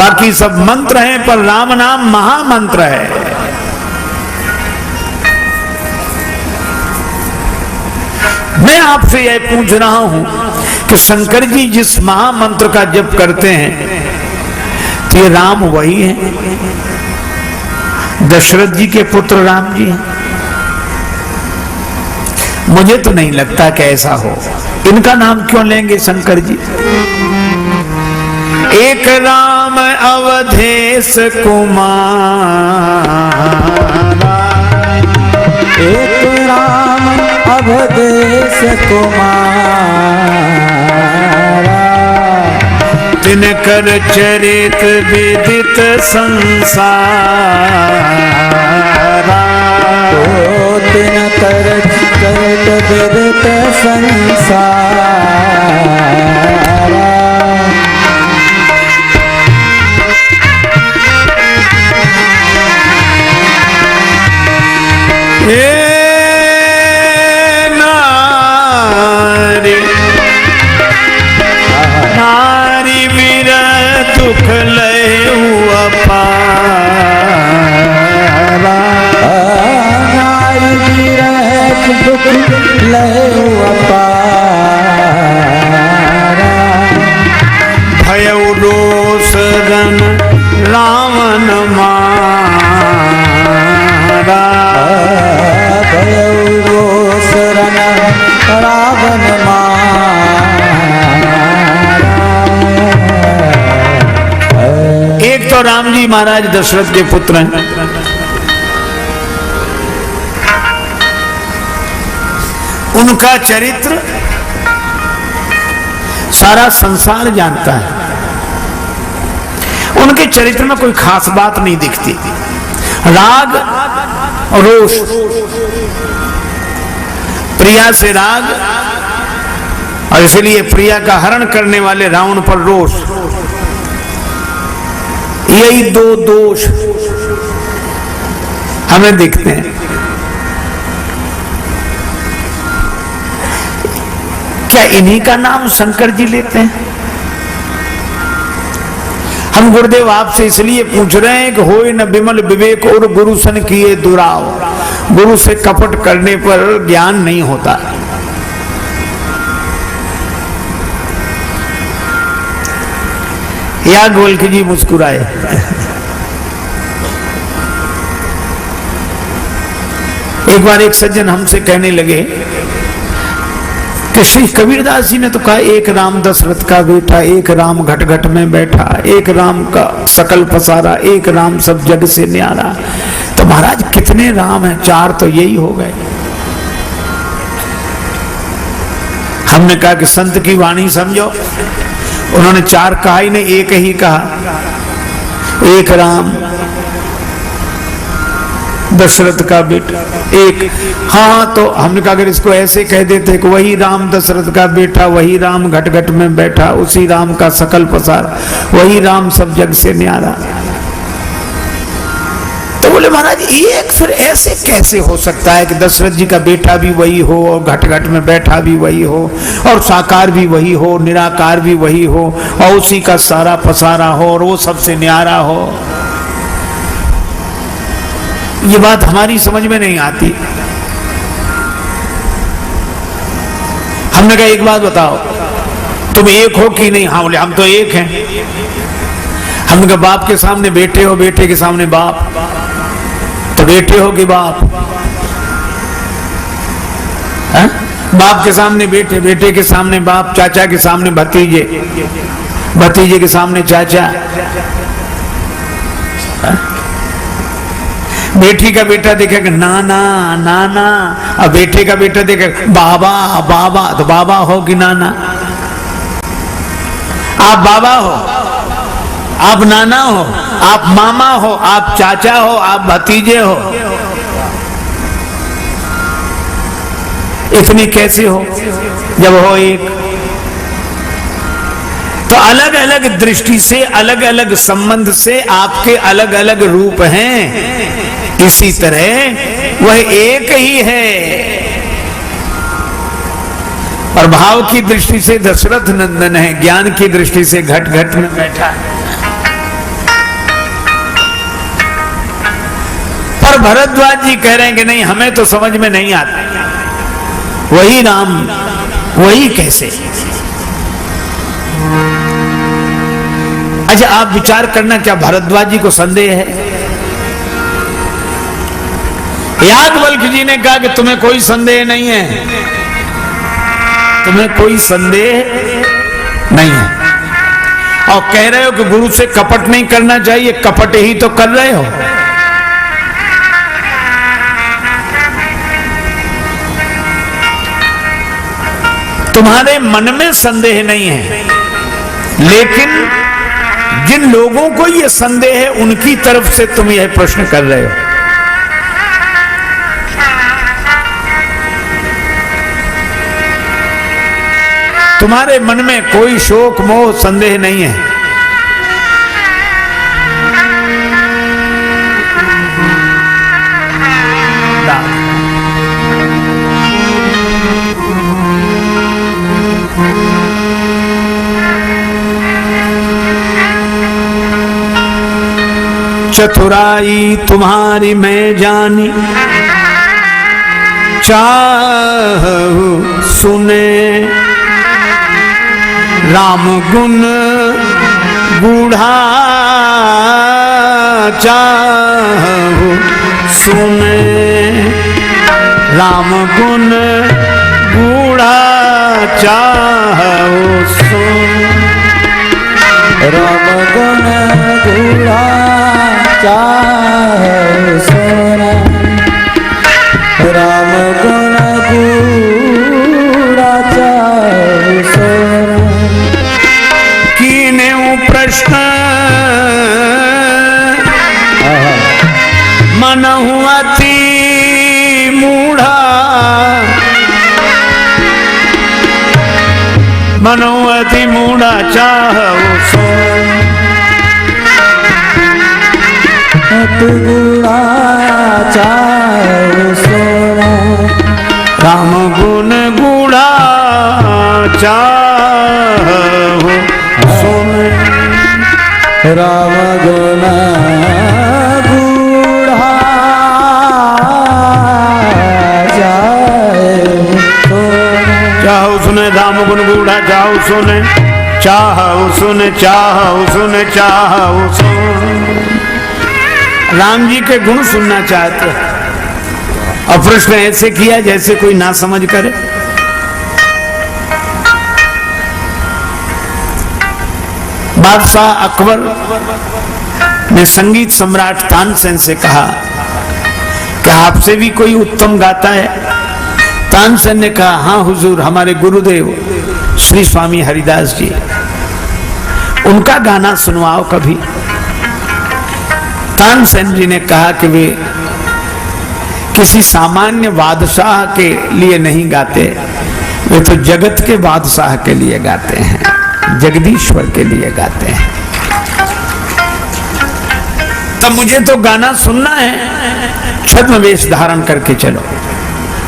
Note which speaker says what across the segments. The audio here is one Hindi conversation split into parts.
Speaker 1: बाकी सब मंत्र हैं, पर राम नाम महामंत्र है। मैं आपसे यह पूछ रहा हूं कि शंकर जी जिस महामंत्र का जप करते हैं, तो ये राम वही है, दशरथ जी के पुत्र राम जी हैं? मुझे तो नहीं लगता कि ऐसा हो। इनका नाम क्यों लेंगे शंकर जी? एक राम अवधेश कुमारा,
Speaker 2: एक राम अवधेश कुमारा,
Speaker 1: तिनकर चरित विदित संसारा।
Speaker 2: ओ तिनकर चरित विदित संसारा।
Speaker 1: नारी वीर दुख लयु अपारा,
Speaker 2: नारी वीर दुख लयु अपारा।
Speaker 1: भयउ रोष रन रावण मारा,
Speaker 2: भयउ रोष रन रावण
Speaker 1: एक तो राम जी महाराज दशरथ के पुत्र हैं, उनका चरित्र सारा संसार जानता है। उनके चरित्र में कोई खास बात नहीं दिखती, राग और रोष, प्रिया से राग, और इसलिए प्रिया का हरण करने वाले रावण पर रोष। यही दो दोष हमें दिखते हैं। क्या इन्हीं का नाम शंकर जी लेते हैं? हम गुरुदेव आपसे इसलिए पूछ रहे हैं कि होय न विमल विवेक और गुरु सन किए दुराव। गुरु से कपट करने पर ज्ञान नहीं होता। या गोलख जी मुस्कुराए। एक बार एक सज्जन हमसे कहने लगे कि श्री कबीरदास जी ने तो कहा एक राम दशरथ का बेटा, एक राम घट घट में बैठा, एक राम का सकल पसारा, एक राम सब जग से न्यारा। तो महाराज कितने राम हैं? चार तो यही हो गए। हमने कहा कि संत की वाणी समझो। उन्होंने चार कहा ही नहीं, एक ही कहा, एक राम दशरथ का बेटा एक। हाँ, तो हमने कहा अगर इसको ऐसे कह देते कि वही राम दशरथ का बेटा, वही राम घट घट में बैठा, उसी राम का सकल पसारा, वही राम सब जग से न्यारा। तो बोले महाराज एक फिर ऐसे कैसे हो सकता है कि दशरथ जी का बेटा भी वही हो और घट घट में बैठा भी वही हो और साकार भी वही हो, निराकार भी वही हो और उसी का सारा पसारा हो और वो सबसे न्यारा हो। ये बात हमारी समझ में नहीं आती। हमने कहा एक बात बताओ, तुम एक हो कि नहीं? हाँ बोले हम तो एक हैं। हमने कहा बाप के सामने बेटे हो, बेटे के सामने बाप, तो बेटे हो कि बाप? है? बाप के सामने बेटे, बेटे के सामने बाप, चाचा के सामने भतीजे, भतीजे के सामने चाचा। है? बेटी का बेटा देखेगा नाना नाना, और बेटे का बेटा देखेगा बाबा बाबा, तो बाबा हो कि नाना? आप बाबा हो, आप नाना हो, आप मामा हो, आप चाचा हो, आप भतीजे हो। इतनी कैसे हो जब हो एक? तो अलग अलग दृष्टि से, अलग अलग संबंध से आपके अलग अलग रूप हैं। इसी तरह वह एक ही है। और भाव की दृष्टि से दशरथ नंदन है, ज्ञान की दृष्टि से घट घट में बैठा है। पर भरद्वाज जी कह रहे हैं कि नहीं, हमें तो समझ में नहीं आता, वही राम वही कैसे। अच्छा, आप विचार करना, क्या भरद्वाज जी को संदेह है? याज्ञवल्क्य जी ने कहा कि तुम्हें कोई संदेह नहीं है, तुम्हें कोई संदेह नहीं है, और कह रहे हो कि गुरु से कपट नहीं करना चाहिए, कपट ही तो कर रहे हो। तुम्हारे मन में संदेह नहीं है, लेकिन जिन लोगों को यह संदेह है उनकी तरफ से तुम यह प्रश्न कर रहे हो। तुम्हारे मन में कोई शोक मोह संदेह नहीं है। चतुराई तुम्हारी मैं जानी, चाहू सुने राम गुण गूढ़ा, चाहू सुने राम गुण गूढ़ा, चाहू सुने
Speaker 2: राम गुण गूढ़ा, चाहू सुने राम गुण गूढ़ा, चाहू सुने।
Speaker 1: कीने प्रश्न मन अति मूढ़ा, मनो अति मूढ़ा, चाहू सुने
Speaker 2: गूढ़ा, चाहू सुने
Speaker 1: राम गुण गूढ़ा, चाहू सुने
Speaker 2: राम गुण गूढ़ा,
Speaker 1: चाहू सुने राम गुण गूढ़ा, चाहू सुने, चाहू सुने, चाहू सुने, चाहू सुने। राम जी के गुण सुनना चाहते और प्रश्न ऐसे किया जैसे कोई ना समझ करे। बादशाह अकबर ने संगीत सम्राट तानसेन से कहा कि आपसे भी कोई उत्तम गाता है? तानसेन ने कहा, हाँ हुजूर, हमारे गुरुदेव श्री स्वामी हरिदास जी, उनका गाना सुनवाओ कभी। तानसेन जी ने कहा कि वे किसी सामान्य बादशाह के लिए नहीं गाते, वे तो जगत के बादशाह के लिए गाते हैं, जगदीश्वर के लिए गाते हैं। तब मुझे तो गाना सुनना है, छद्म वेश धारण करके चलो।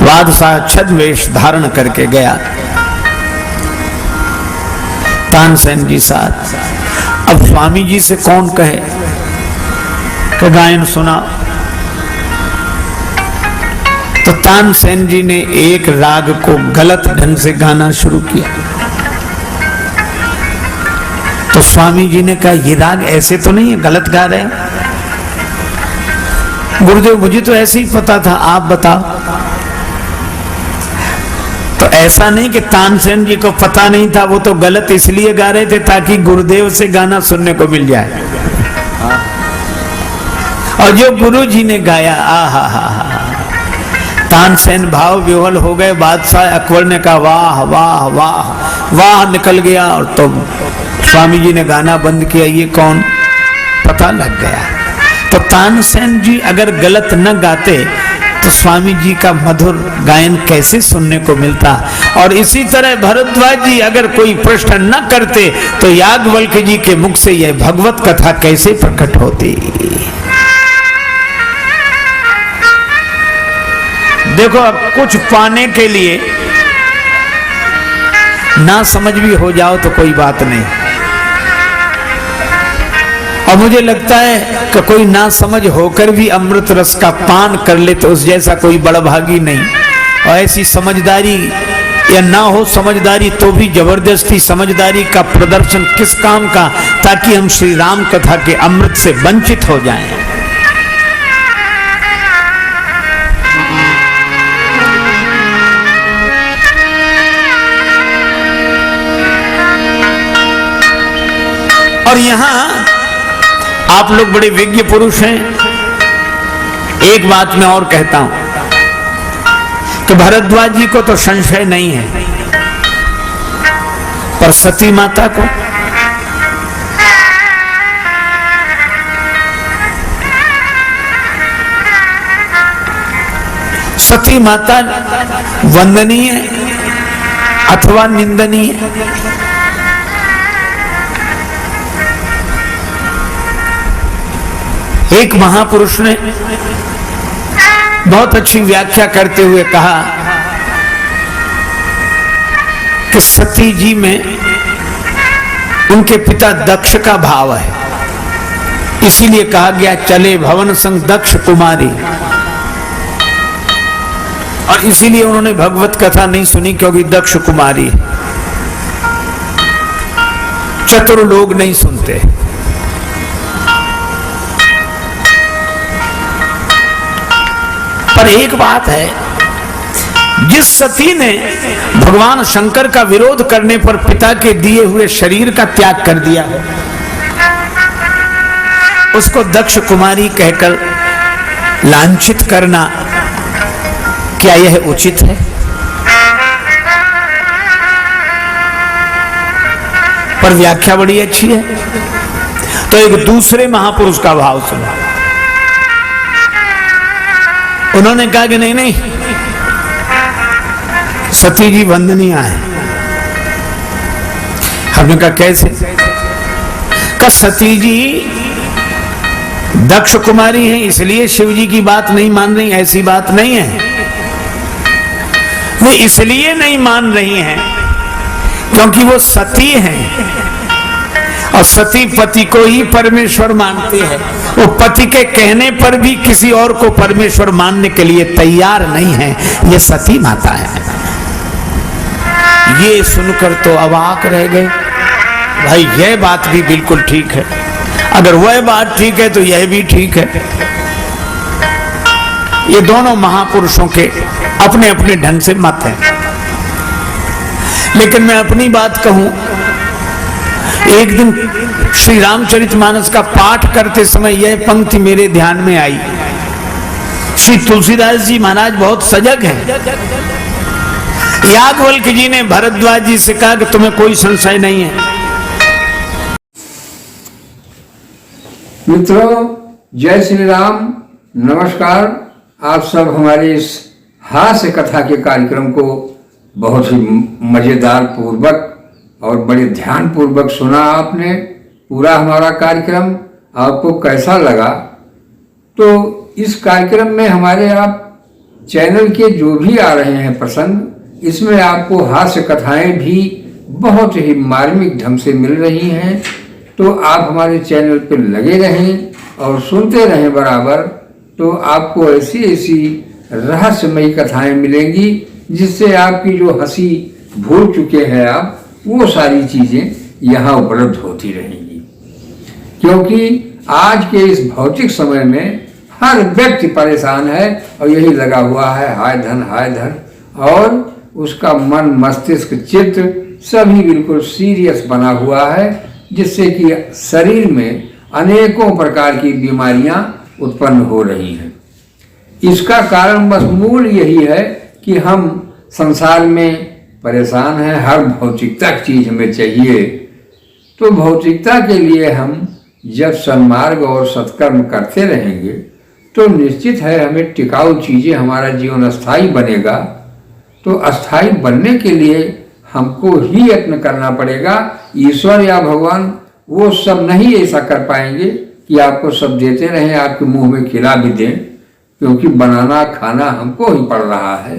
Speaker 1: बादशाह छद्म वेश धारण करके गया तानसेन जी साथ। अब स्वामी जी से कौन कहे कि गायन सुना, तो तानसेन जी ने एक राग को गलत ढंग से गाना शुरू किया। तो स्वामी जी ने कहा, ये राग ऐसे तो नहीं है, गलत गा रहे हैं। गुरुदेव, मुझे तो ऐसे ही पता था, आप बताओ। तो ऐसा नहीं कि तानसेन जी को पता नहीं था, वो तो गलत इसलिए गा रहे थे ताकि गुरुदेव से गाना सुनने को मिल जाए। और जो गुरु जी ने गाया, आहा हा हा, तानसेन भाव विह्वल हो गए। बादशाह अकबर ने कहा, वाह वाह वाह वाह निकल गया। और तो स्वामी जी ने गाना बंद किया, ये कौन, पता लग गया। तो तानसेन जी अगर गलत न गाते तो स्वामी जी का मधुर गायन कैसे सुनने को मिलता। और इसी तरह भरद्वाज जी अगर कोई प्रश्न न करते तो याज्ञवल्क्य जी के मुख से यह भगवत कथा कैसे प्रकट होती। देखो, अब कुछ पाने के लिए ना समझ भी हो जाओ तो कोई बात नहीं, और मुझे लगता है कि कोई ना समझ होकर भी अमृत रस का पान कर ले तो उस जैसा कोई बड़भागी नहीं। और ऐसी समझदारी या ना हो समझदारी तो भी जबरदस्ती समझदारी का प्रदर्शन किस काम का, ताकि हम श्री राम कथा के अमृत से वंचित हो जाएं। और यहां आप लोग बड़े विज्ञ पुरुष हैं, एक बात मैं और कहता हूं कि भरद्वाज जी को तो संशय नहीं है, पर सती माता को सती माता वंदनीय अथवा निंदनीय? एक महापुरुष ने बहुत अच्छी व्याख्या करते हुए कहा कि सती जी में उनके पिता दक्ष का भाव है, इसीलिए कहा गया चले भवन संग दक्ष कुमारी। और इसीलिए उन्होंने भगवत कथा नहीं सुनी, क्योंकि दक्ष कुमारी। चतुर लोग नहीं सुनते। पर एक बात है, जिस सती ने भगवान शंकर का विरोध करने पर पिता के दिए हुए शरीर का त्याग कर दिया है, उसको दक्ष कुमारी कहकर लांछित करना क्या यह उचित है? पर व्याख्या बड़ी अच्छी है। तो एक दूसरे महापुरुष का भाव सुना। उन्होंने कहा कि नहीं नहीं, सती जी वंदनीय है। हमने कहा कैसे? का सती जी दक्ष कुमारी हैं, इसलिए शिव जी की बात नहीं मान रही? ऐसी बात नहीं है। वो इसलिए नहीं मान रही हैं क्योंकि वो सती हैं, और सती पति को ही परमेश्वर मानती है। वो पति के कहने पर भी किसी और को परमेश्वर मानने के लिए तैयार नहीं है। ये सती माता है। ये सुनकर तो अवाक रह गए। भाई यह बात भी बिल्कुल ठीक है, अगर वह बात ठीक है तो यह भी ठीक है। ये दोनों महापुरुषों के अपने अपने ढंग से मत हैं। लेकिन मैं अपनी बात कहूं, एक दिन श्री रामचरितमानस का पाठ करते समय यह पंक्ति मेरे ध्यान में आई। श्री तुलसीदास जी महाराज बहुत सजग हैं। याज्ञवल्क्य जी ने भरद्वाज जी से कहा कि तुम्हें कोई संशय नहीं है।
Speaker 3: मित्रों, जय श्री राम, नमस्कार। आप सब हमारे इस हास्य कथा के कार्यक्रम को बहुत ही मजेदार पूर्वक और बड़े ध्यान पूर्वक सुना आपने। पूरा हमारा कार्यक्रम आपको कैसा लगा? तो इस कार्यक्रम में हमारे आप चैनल के जो भी आ रहे हैं प्रसंग, इसमें आपको हास्य कथाएं भी बहुत ही मार्मिक ढंग से मिल रही हैं। तो आप हमारे चैनल पर लगे रहें और सुनते रहें बराबर। तो आपको ऐसी ऐसी रहस्यमयी कथाएं मिलेंगी जिससे आपकी जो हंसी भूल चुके हैं आप, वो सारी चीजें यहाँ उपलब्ध होती रहेंगी। क्योंकि आज के इस भौतिक समय में हर व्यक्ति परेशान है और यही लगा हुआ है, हाय धन हाय धन, और उसका मन मस्तिष्क चित्त सभी बिल्कुल सीरियस बना हुआ है, जिससे कि शरीर में अनेकों प्रकार की बीमारियां उत्पन्न हो रही हैं। इसका कारण बस मूल यही है कि हम संसार में परेशान हैं। हर भौतिकता की चीज हमें चाहिए। तो भौतिकता के लिए हम जब सन्मार्ग और सत्कर्म करते रहेंगे तो निश्चित है हमें टिकाऊ चीजें, हमारा जीवन अस्थायी बनेगा। तो अस्थायी बनने के लिए हमको ही यत्न करना पड़ेगा। ईश्वर या भगवान वो सब नहीं ऐसा कर पाएंगे कि आपको सब देते रहें, आपके मुंह में खिला भी दें, क्योंकि बनाना खाना हमको ही पड़ रहा है।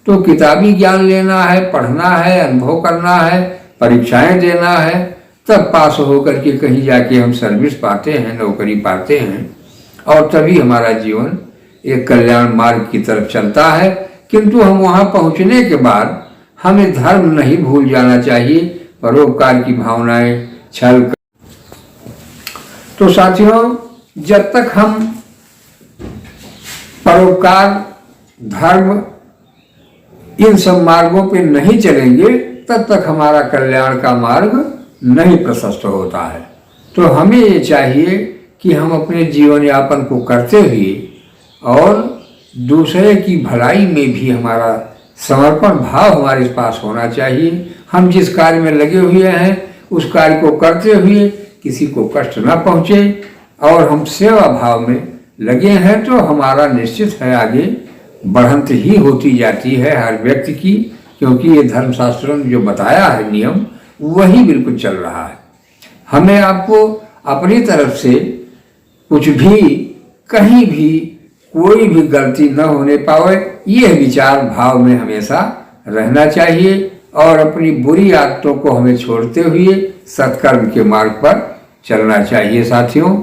Speaker 3: तो किताबी ज्ञान लेना है, पढ़ना है, अनुभव करना है, परीक्षाएं देना है। तब पास होकर के कहीं जाके हम सर्विस पाते हैं, नौकरी पाते हैं, और तभी हमारा जीवन एक कल्याण मार्ग की तरफ चलता है। किंतु हम वहाँ पहुँचने के बाद हमें धर्म नहीं भूल जाना चाहिए, परोपकार की भावनाएं, छल। तो साथियों, जब तक हम परोपकार, धर्म, इन सब मार्गों पे नहीं चलेंगे, तब तक हमारा कल्याण का मार्ग नहीं प्रशस्त होता है। तो हमें ये चाहिए कि हम अपने जीवन यापन को करते हुए और दूसरे की भलाई में भी हमारा समर्पण भाव हमारे पास होना चाहिए। हम जिस कार्य में लगे हुए हैं उस कार्य को करते हुए किसी को कष्ट न पहुँचे और हम सेवा भाव में लगे हैं तो हमारा निश्चित है आगे बढ़ंत ही होती जाती है हर व्यक्ति की, क्योंकि ये धर्मशास्त्रों ने जो बताया है नियम वही बिल्कुल चल रहा है। हमें आपको अपनी तरफ से कुछ भी, कहीं भी कोई भी गलती न होने पावे, यह विचार भाव में हमेशा रहना चाहिए और अपनी बुरी आदतों को हमें छोड़ते हुए सत्कर्म के मार्ग पर चलना चाहिए। साथियों,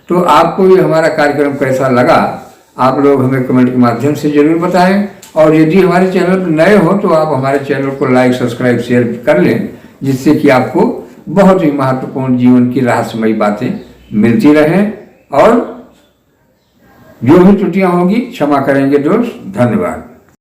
Speaker 3: तो आपको ये हमारा कार्यक्रम कैसा लगा आप लोग हमें कमेंट के माध्यम से जरूर बताएं, और यदि हमारे चैनल पर नए हो तो आप हमारे चैनल को लाइक, सब्सक्राइब, शेयर कर लें, जिससे कि आपको बहुत ही महत्वपूर्ण जीवन की रहस्यमयी बातें मिलती रहें। और जो भी त्रुटियां होंगी क्षमा करेंगे दोस्त। धन्यवाद।